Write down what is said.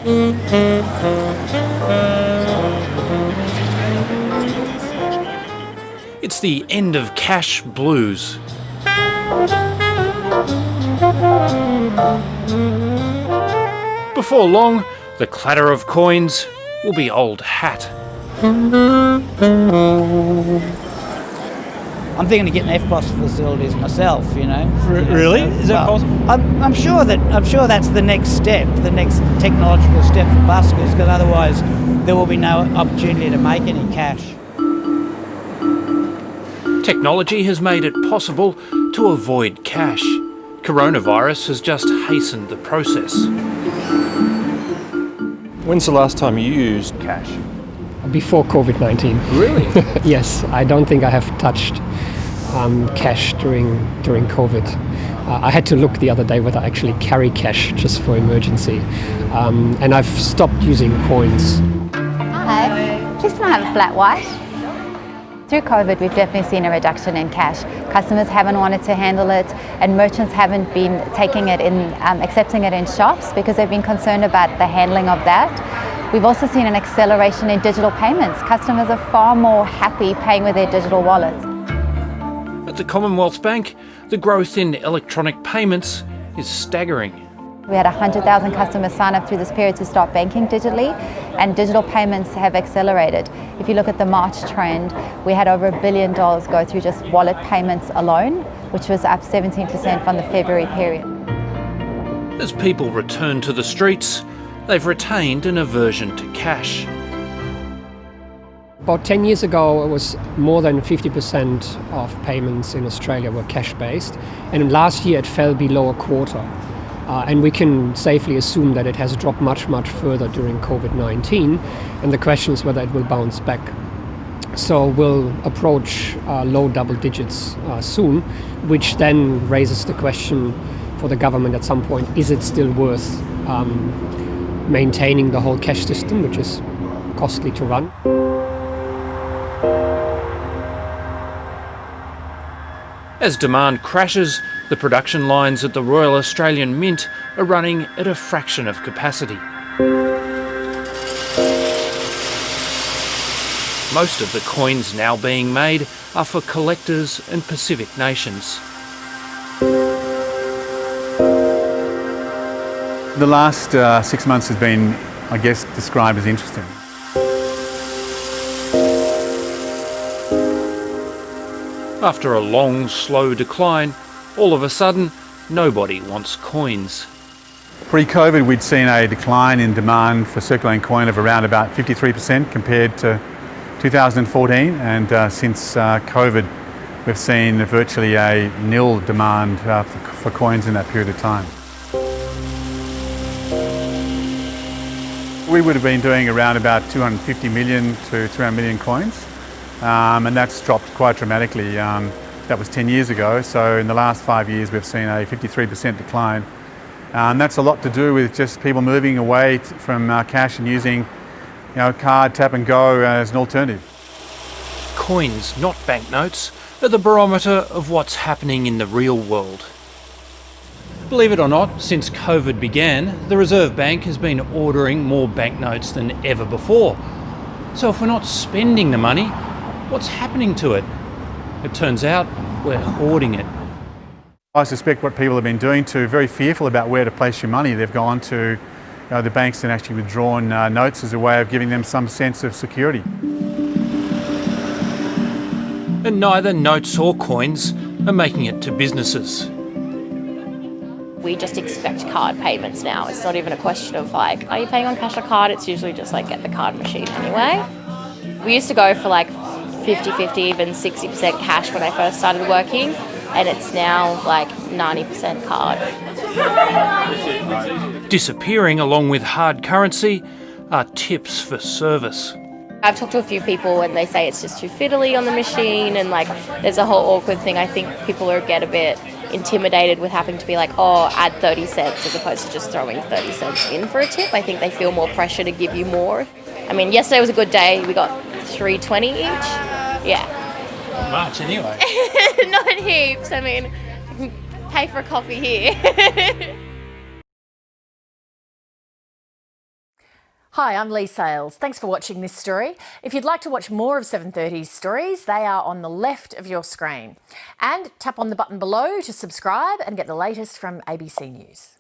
It's the end of cash blues. Before long, the clatter of coins will be old hat. I'm thinking of getting FPOS facilities myself, you know. Really? Is that possible? I'm sure that's the next step, the next technological step for buskers, because otherwise there will be no opportunity to make any cash. Technology has made it possible to avoid cash. Coronavirus has just hastened the process. When's the last time you used cash? Before COVID-19. Really? Yes, I don't think I have touched cash during COVID. I had to look the other day whether I actually carry cash just for emergency. And I've stopped using coins. Hi, just want to have a flat white. Through COVID, we've definitely seen a reduction in cash. Customers haven't wanted to handle it, and merchants haven't been taking it in, accepting it in shops because they've been concerned about the handling of that. We've also seen an acceleration in digital payments. Customers are far more happy paying with their digital wallets. At the Commonwealth Bank, the growth in electronic payments is staggering. We had 100,000 customers sign up through this period to start banking digitally, and digital payments have accelerated. If you look at the March trend, we had over $1 billion go through just wallet payments alone, which was up 17% from the February period. As people return to the streets, they've retained an aversion to cash. About 10 years ago, it was more than 50% of payments in Australia were cash-based, and last year it fell below a quarter. And we can safely assume that it has dropped much, much further during COVID-19, and the question is whether it will bounce back. So we'll approach low double digits soon, which then raises the question for the government at some point, is it still worth maintaining the whole cash system, which is costly to run? As demand crashes, the production lines at the Royal Australian Mint are running at a fraction of capacity. Most of the coins now being made are for collectors and Pacific nations. The last 6 months has been, I guess, described as interesting. After a long, slow decline, all of a sudden, nobody wants coins. Pre-COVID, we'd seen a decline in demand for circulating coin of around about 53% compared to 2014, and since COVID, we've seen virtually a nil demand for coins in that period of time. We would have been doing around about 250 million to 300 million coins. And that's dropped quite dramatically. That was 10 years ago, so in the last 5 years we've seen a 53% decline. And that's a lot to do with just people moving away from cash and using card, tap and go as an alternative. Coins, not banknotes, are the barometer of what's happening in the real world. Believe it or not, since COVID began, the Reserve Bank has been ordering more banknotes than ever before. So if we're not spending the money, what's happening to it? It turns out we're hoarding it. I suspect what people have been doing too, very fearful about where to place your money. They've gone to the banks and actually withdrawn notes as a way of giving them some sense of security. And neither notes or coins are making it to businesses. We just expect card payments now. It's not even a question of like, are you paying on cash or card? It's usually just like get the card machine anyway. We used to go for like 50-50, even 60% cash when I first started working, and it's now like 90% card. Disappearing along with hard currency are tips for service. I've talked to a few people and they say it's just too fiddly on the machine, and like there's a whole awkward thing. I think people get a bit intimidated with having to be like, oh, add 30 cents as opposed to just throwing 30 cents in for a tip. I think they feel more pressure to give you more. I mean, yesterday was a good day. We got $3.20 each. Yeah. Not much anyway. Not heaps. I mean, pay for a coffee here. Hi, I'm Lee Sales. Thanks for watching this story. If you'd like to watch more of 7:30's stories, they are on the left of your screen. And tap on the button below to subscribe and get the latest from ABC News.